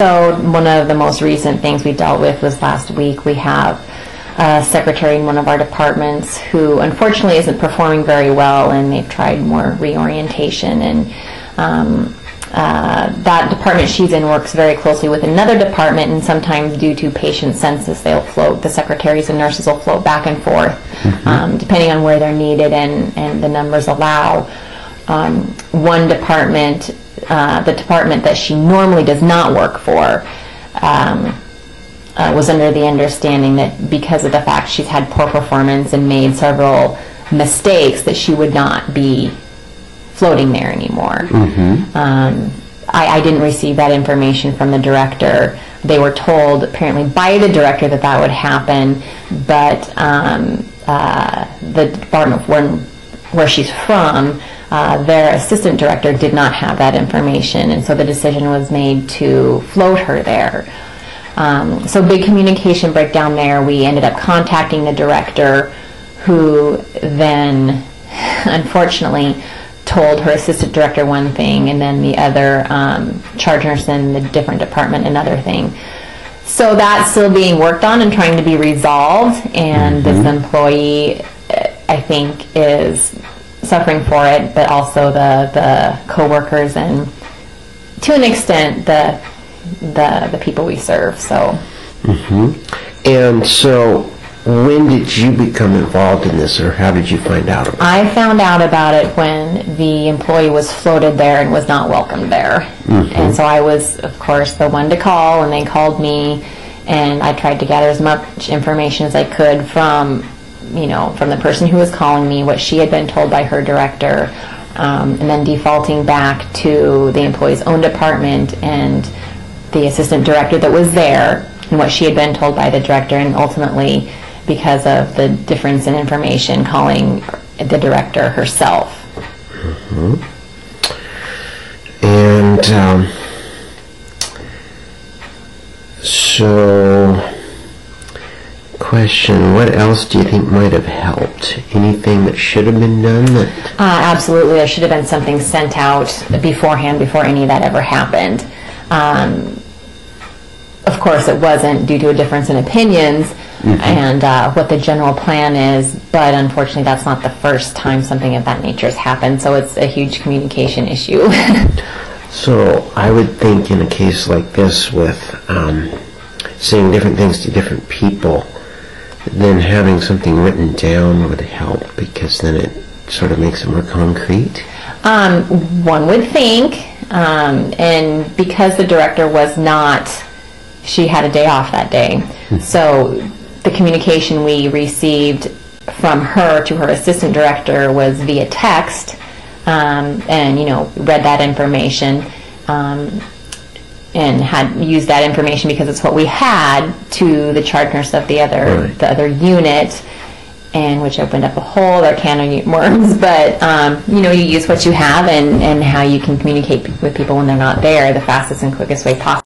So one of the most recent things we dealt with was last week. We have a secretary in one of our departments who unfortunately isn't performing very well, and they've tried more reorientation, and that department she's in works very closely with another department, and sometimes due to patient census they'll float, the secretaries and nurses will float back and forth depending on where they're needed and the numbers allow. One department, the department that she normally does not work for, was under the understanding that because of the fact she's had poor performance and made several mistakes that she would not be floating there anymore. I didn't receive that information from the director. They were told apparently by the director that that would happen, but the department where she's from, their assistant director did not have that information, and so the decision was made to float her there. So big communication breakdown there. We ended up contacting the director, who then unfortunately told her assistant director one thing, and then the other charge nurse in the different department another thing. So that's still being worked on and trying to be resolved, and this employee, I think, is suffering for it, but also the co-workers and to an extent the people we serve. So And so when did you become involved in this, or how did you find out about it? I found out about it when the employee was floated there and was not welcomed there. And so I was, of course, the one to call, and they called me, and I tried to gather as much information as I could from, you know, from the person who was calling me, what she had been told by her director, and then defaulting back to the employee's own department and the assistant director that was there, and what she had been told by the director, and ultimately, because of the difference in information, calling the director herself. And so, question, what else do you think might have helped? Anything that should have been done? Absolutely, there should have been something sent out beforehand, before any of that ever happened. Of course, it wasn't, due to a difference in opinions and what the general plan is, but unfortunately that's not the first time something of that nature has happened, so it's a huge communication issue. So I would think in a case like this, with saying different things to different people, then having something written down would help, because then it sort of makes it more concrete. One would think, and because the director was not, she had a day off that day, so the communication we received from her to her assistant director was via text, and you know, read that information, and had used that information because it's what we had to the charge nurse of the other unit, and which opened up a whole other can of worms. But you know, you use what you have, and how you can communicate with people when they're not there the fastest and quickest way possible.